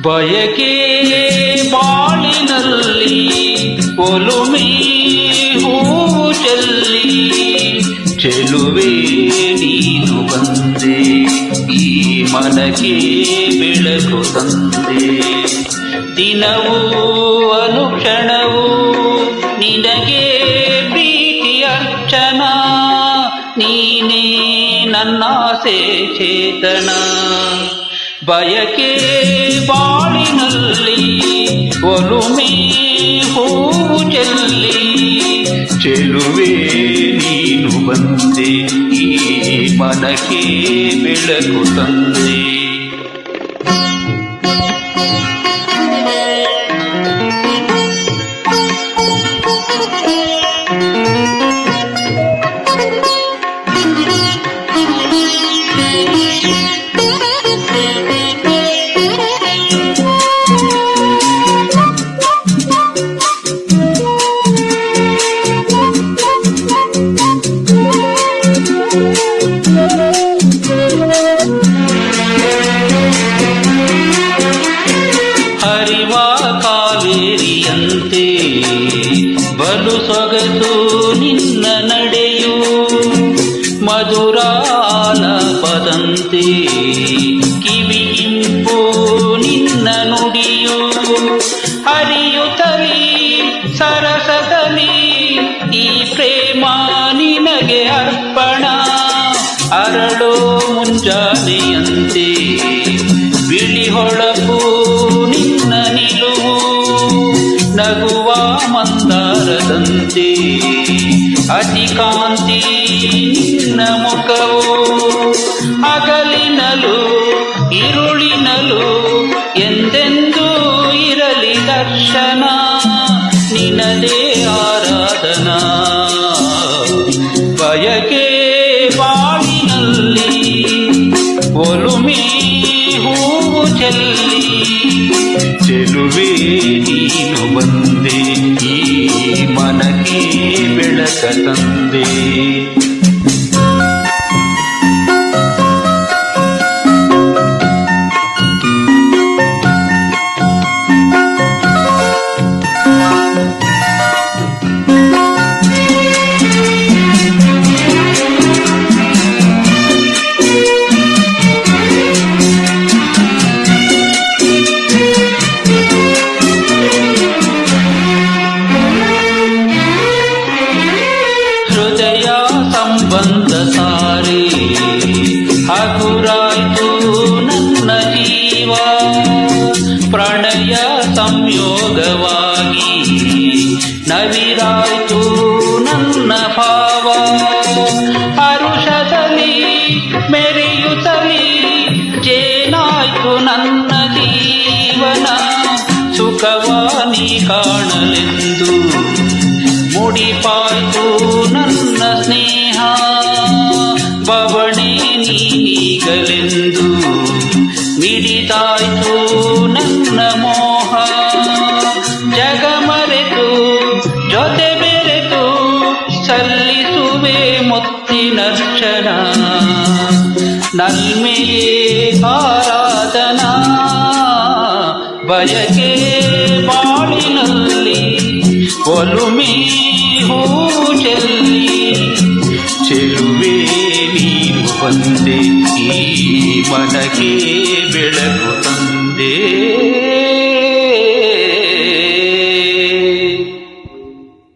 ಬಯಕೆ ಬಾಳಿನಲ್ಲಿ ಒಲುಮೆ ಹೂವು ಚೆಲ್ಲಿ ಚೆಲುವೆ ನೀನು ಬಂದೆ ಈ ಮನಕ್ಕೆ ಬೆಳಕು ತಂದೆ. ದಿನವೂ ಅನುಕ್ಷಣವೂ ನಿನಗೆ ಪ್ರೀತಿ ಅರ್ಚನಾ, ನೀನೇ ನನ್ನಾಸೆ ಚೇತನ. ಬಯಕೆ ಬಾಳಿನಲ್ಲಿ ಒಲುಮೆ ಹೂವು ಚೆಲ್ಲಿ ಚೆಲುವೆ ನೀನು ಬಂದೆ ಈ ಮನಕ್ಕೆ ಬೆಳಕು ತಂದೆ. ಹರಿವ ಕಾವೇರಿಯಂತೆ ಬಲು ಸೊಗಸು ನಿನ್ನ ನಡೆಯು, ಮಧುರಾಲಪದಂತೆ ಕಿವಿಗಿಂಪು ನಿನ್ನ ನುಡಿಯು. ಹರಿಯುತ್ತಲಿ ಸರಸದಲ್ಲಿ ಈ ಪ್ರೇಮ ನಿನಗೆ ಅರ್ಪಣ, ಅರಳೋ ಮುಂಜಾನೆಯಂತೆ ಬಿಳಿ ಹೊಳಪು ನಿನ್ನ ನಿಲುವು, ನಗುವ ಮಂದಾರದಂತೆ ಅತಿ ಕಾಂತಿ ನಿನ್ನ ಮುಖವು. ಹಗಲಿನಲು ಇರುಳಿನಲು ಎಂದೆಂದೂ ಇರಲಿ ದರ್ಶನ, ನಿನದೇ ಆರಾಧನಾ. ಬಯಕೆ ಬಾಳಿನಲ್ಲಿ ಒಲುಮೆ ಹೂವು ಚೆಲ್ಲಿ ಚೆಲುವೆ ನೀನು ಬಂದೆ ಈ ಮನಕ್ಕೆ ಬೆಳಕ ತಂದೆ. ಹೃದಯ ಸಂಬಂಧ ಸಾರಿ ಹಗುರಾಯ್ತು ನನ್ನ ಜೀವ, ಪ್ರಣಯ ಸಂಯೋಗವಾಗಿ ನವಿರಾಯ್ತು ನನ್ನ ಭಾವ. ಹರುಷದಲ್ಲಿ ಮೆರೆಯುತ್ತಲಿ ಜೇನಾಯ್ತು ನನ್ನ ಜೀವನ, ಸುಖವಾನಿ ಕಾಣಲೆಂದು ಮುಡಿಪಾಯ್ತು ನನ್ನ ಸ್ನೇಹ. ಬವಣೆ ನೀಗಲೆಂದು ಮಿಡಿದಾಯ್ತು ನನ್ನ ಮೋಹ. ಜಗ ಮರೆತು ಜೊತೆ ಬೆರೆತು ಸಲ್ಲಿಸುವೆ ಮುತ್ತಿನರ್ಚನ, ನಲ್ಮೆಯೇ ಆರಾಧನಾ. ಬಯಕೆ ಬಾಳಿನಲ್ಲಿ ಒಲುಮೆ ಹೂವು ಚೆಲ್ಲಿ ಚೆಲುವೆ ನೀನು ಬಂದೆ ಈ ಮನಕ್ಕೆ ಬೆಳಕು ತಂದೆ.